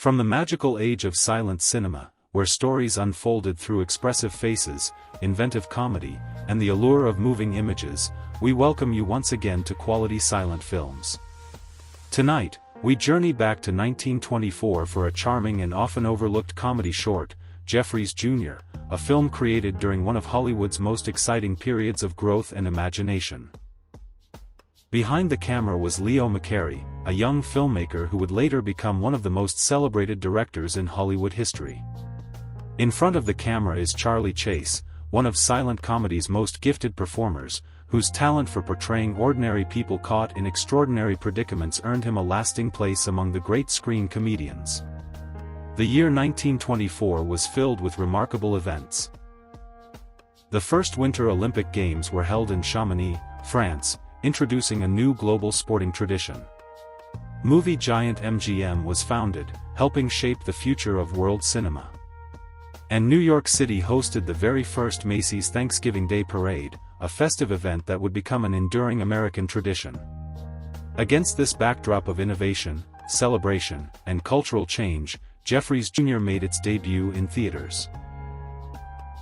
From the magical age of silent cinema, where stories unfolded through expressive faces, inventive comedy, and the allure of moving images, we welcome you once again to quality silent films. Tonight, we journey back to 1924 for a charming and often overlooked comedy short, Jeffries Jr., a film created during one of Hollywood's most exciting periods of growth and imagination. Behind the camera was Leo McCarey, a young filmmaker who would later become one of the most celebrated directors in Hollywood history. In front of the camera is Charley Chase, one of silent comedy's most gifted performers, whose talent for portraying ordinary people caught in extraordinary predicaments earned him a lasting place among the great screen comedians. The year 1924 was filled with remarkable events. The first Winter Olympic Games were held in Chamonix, France, introducing a new global sporting tradition. Movie giant MGM was founded, helping shape the future of world cinema. And New York City hosted the very first Macy's Thanksgiving Day Parade, a festive event that would become an enduring American tradition. Against this backdrop of innovation, celebration, and cultural change, Jeffries Jr. made its debut in theaters.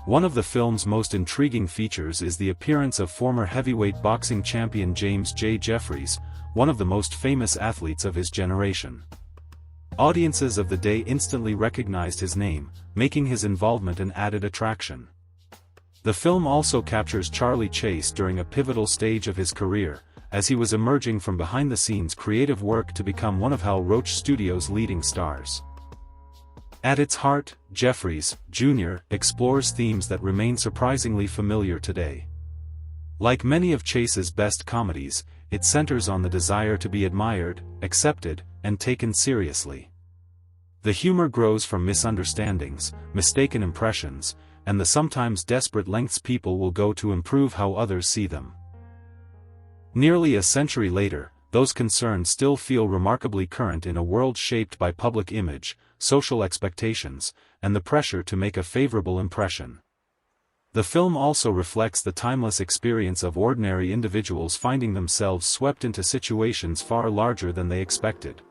One of the film's most intriguing features is the appearance of former heavyweight boxing champion James J. Jeffries, one of the most famous athletes of his generation. Audiences of the day instantly recognized his name, making his involvement an added attraction. The film also captures Charley Chase during a pivotal stage of his career, as he was emerging from behind-the-scenes creative work to become one of Hal Roach Studios' leading stars. At its heart, Jeffries, Jr. explores themes that remain surprisingly familiar today. Like many of Chase's best comedies, it centers on the desire to be admired, accepted, and taken seriously. The humor grows from misunderstandings, mistaken impressions, and the sometimes desperate lengths people will go to improve how others see them. Nearly a century later, those concerns still feel remarkably current in a world shaped by public image, social expectations, and the pressure to make a favorable impression. The film also reflects the timeless experience of ordinary individuals finding themselves swept into situations far larger than they expected.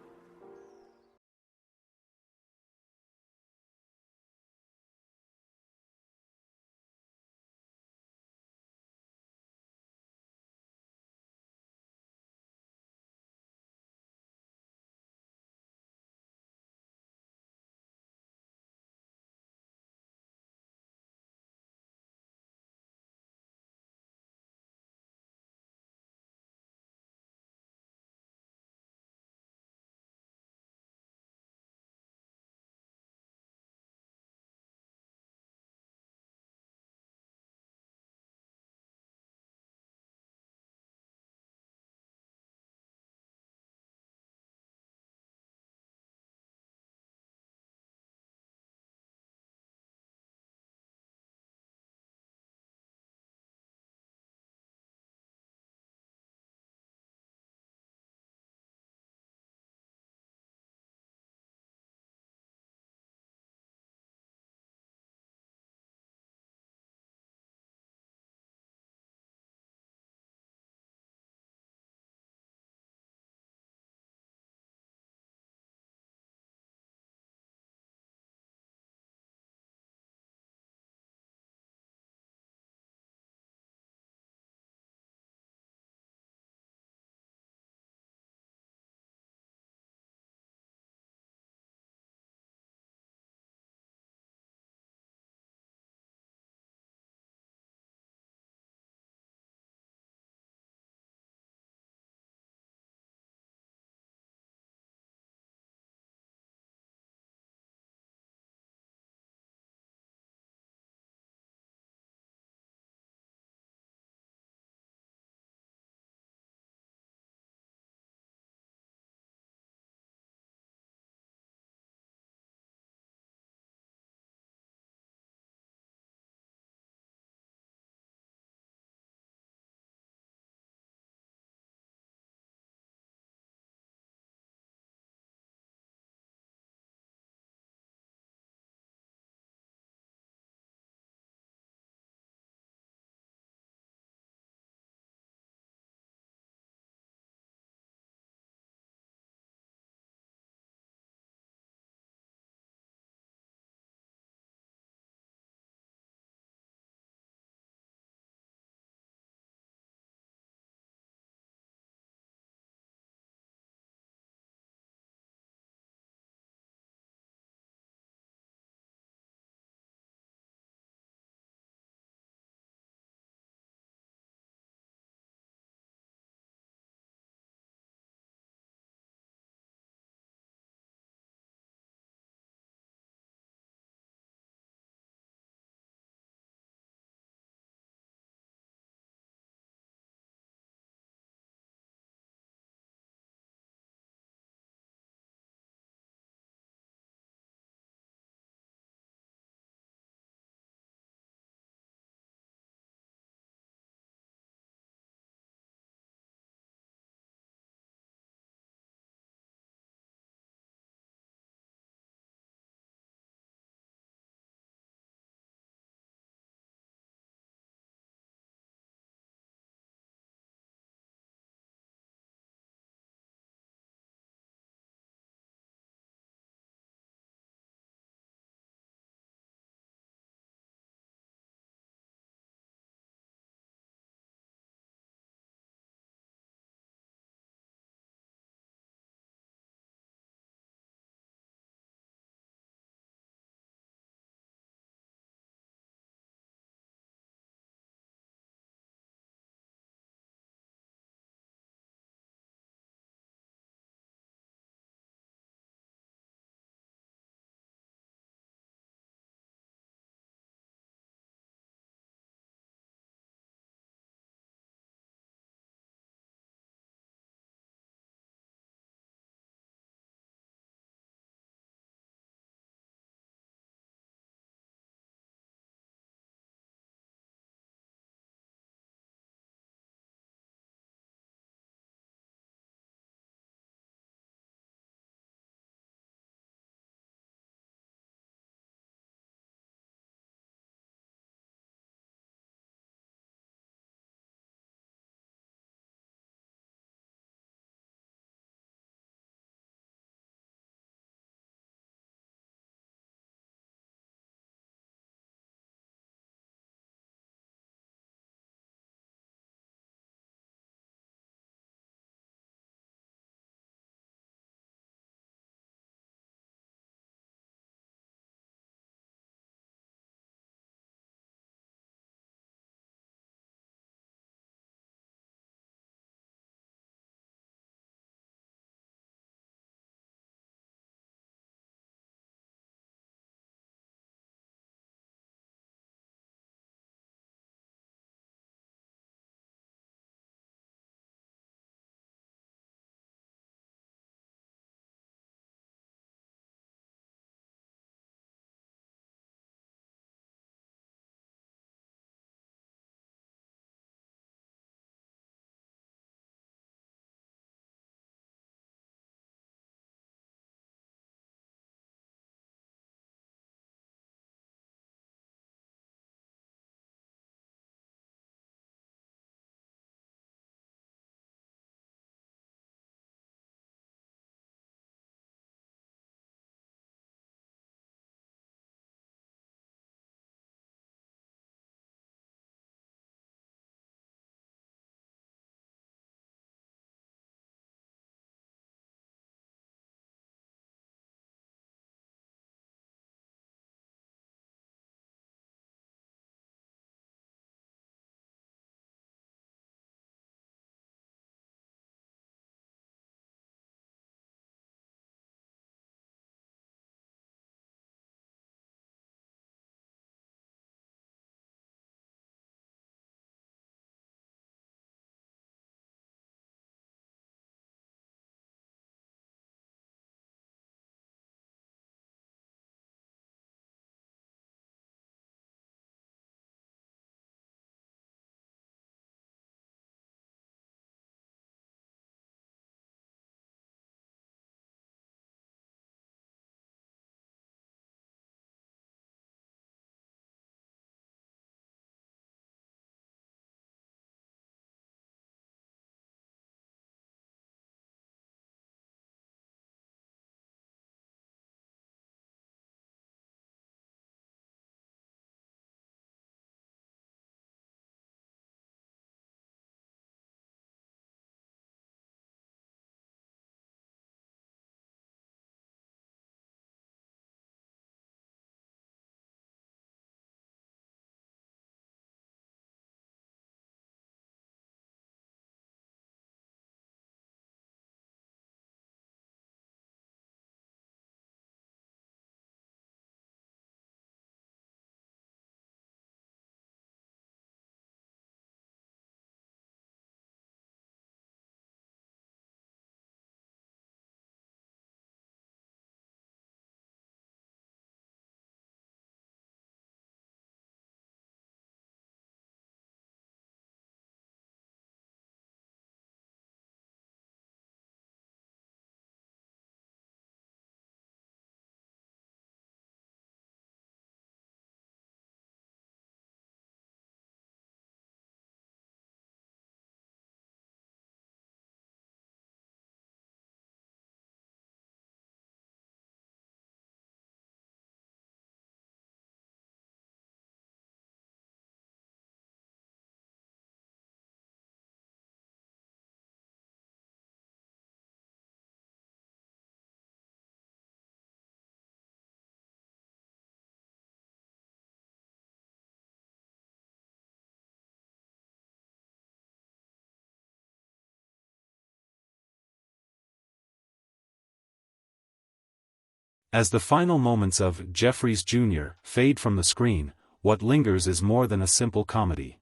As the final moments of Jeffries Jr. fade from the screen, what lingers is more than a simple comedy.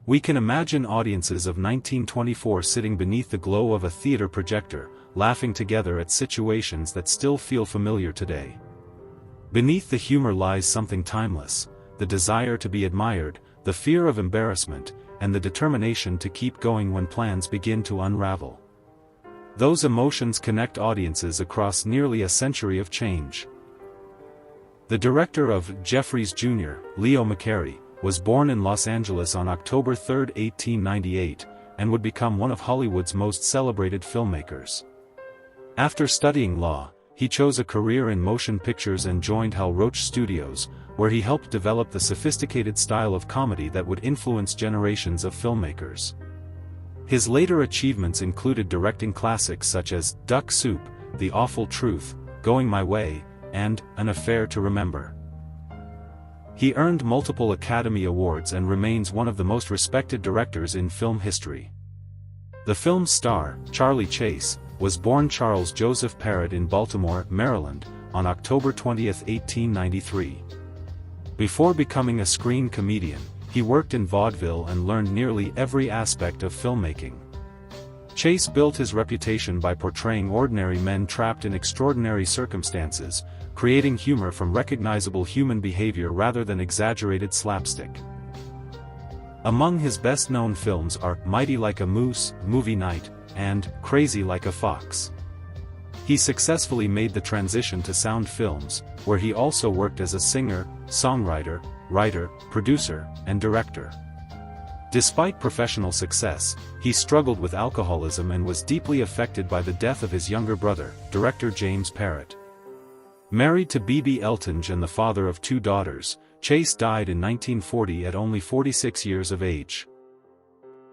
We can imagine audiences of 1924 sitting beneath the glow of a theater projector, laughing together at situations that still feel familiar today. Beneath the humor lies something timeless, the desire to be admired, the fear of embarrassment, and the determination to keep going when plans begin to unravel. Those emotions connect audiences across nearly a century of change. The director of Jeffries Jr., Leo McCarey, was born in Los Angeles on October 3, 1898, and would become one of Hollywood's most celebrated filmmakers. After studying law, he chose a career in motion pictures and joined Hal Roach Studios, where he helped develop the sophisticated style of comedy that would influence generations of filmmakers. His later achievements included directing classics such as Duck Soup, The Awful Truth, Going My Way, and An Affair to Remember. He earned multiple Academy Awards and remains one of the most respected directors in film history. The film's star, Charley Chase, was born Charles Joseph Parrott in Baltimore, Maryland, on October 20, 1893. Before becoming a screen comedian, he worked in vaudeville and learned nearly every aspect of filmmaking. Chase built his reputation by portraying ordinary men trapped in extraordinary circumstances, creating humor from recognizable human behavior rather than exaggerated slapstick. Among his best-known films are Mighty Like a Moose, Movie Night, and Crazy Like a Fox. He successfully made the transition to sound films, where he also worked as a singer, songwriter, writer, producer, and director. Despite professional success, he struggled with alcoholism and was deeply affected by the death of his younger brother, director James Parrott. Married to B.B. Eltonge and the father of 2 daughters, Chase died in 1940 at only 46 years of age.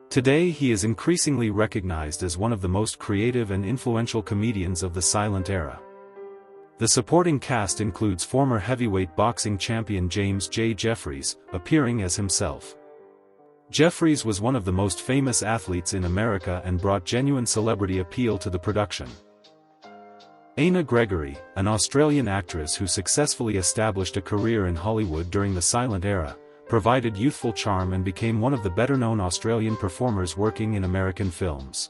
Today he is increasingly recognized as one of the most creative and influential comedians of the silent era. The supporting cast includes former heavyweight boxing champion James J. Jeffries, appearing as himself. Jeffries was one of the most famous athletes in America and brought genuine celebrity appeal to the production. Ena Gregory, an Australian actress who successfully established a career in Hollywood during the silent era, provided youthful charm and became one of the better-known Australian performers working in American films.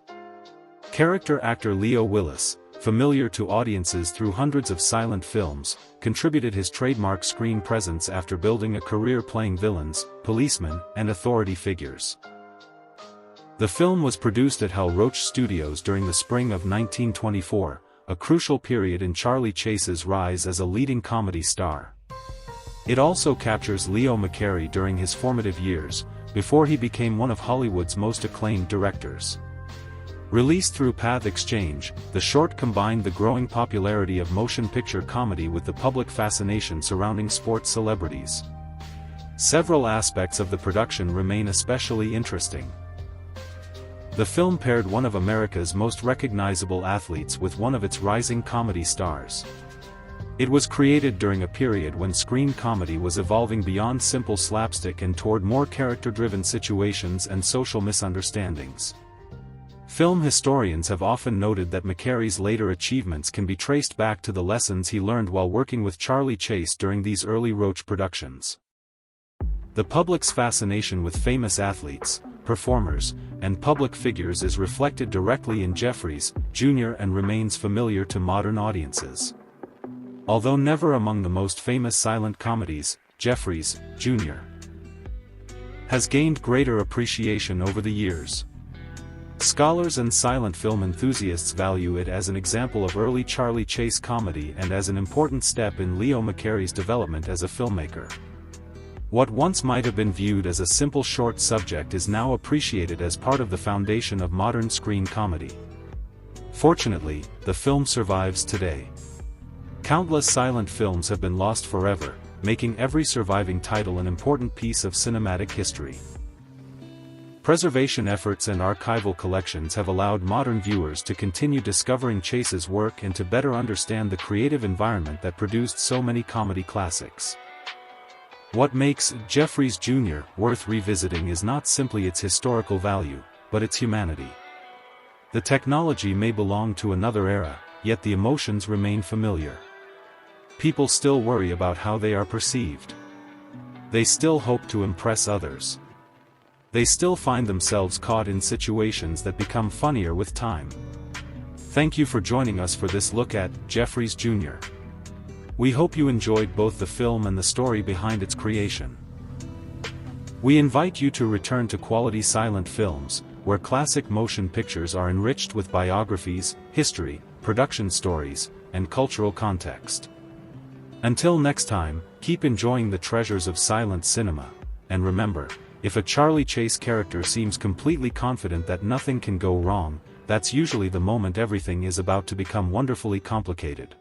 Character actor Leo Willis, familiar to audiences through hundreds of silent films, contributed his trademark screen presence after building a career playing villains, policemen, and authority figures. The film was produced at Hal Roach Studios during the spring of 1924, a crucial period in Charley Chase's rise as a leading comedy star. It also captures Leo McCarey during his formative years, before he became one of Hollywood's most acclaimed directors. Released through Path Exchange, the short combined the growing popularity of motion picture comedy with the public fascination surrounding sports celebrities. Several aspects of the production remain especially interesting. The film paired one of America's most recognizable athletes with one of its rising comedy stars. It was created during a period when screen comedy was evolving beyond simple slapstick and toward more character-driven situations and social misunderstandings. Film historians have often noted that McCarey's later achievements can be traced back to the lessons he learned while working with Charley Chase during these early Roach productions. The public's fascination with famous athletes, performers, and public figures is reflected directly in Jeffries Jr. and remains familiar to modern audiences. Although never among the most famous silent comedies, Jeffries Jr. has gained greater appreciation over the years. Scholars and silent film enthusiasts value it as an example of early Charley Chase comedy and as an important step in Leo McCarey's development as a filmmaker. What once might have been viewed as a simple short subject is now appreciated as part of the foundation of modern screen comedy. Fortunately, the film survives today. Countless silent films have been lost forever, making every surviving title an important piece of cinematic history. Preservation efforts and archival collections have allowed modern viewers to continue discovering Chase's work and to better understand the creative environment that produced so many comedy classics. What makes Jeffries Jr. worth revisiting is not simply its historical value, but its humanity. The technology may belong to another era, yet the emotions remain familiar. People still worry about how they are perceived. They still hope to impress others. They still find themselves caught in situations that become funnier with time. Thank you for joining us for this look at Jeffries Jr. We hope you enjoyed both the film and the story behind its creation. We invite you to return to quality silent films, where classic motion pictures are enriched with biographies, history, production stories, and cultural context. Until next time, keep enjoying the treasures of silent cinema, and remember, if a Charley Chase character seems completely confident that nothing can go wrong, that's usually the moment everything is about to become wonderfully complicated.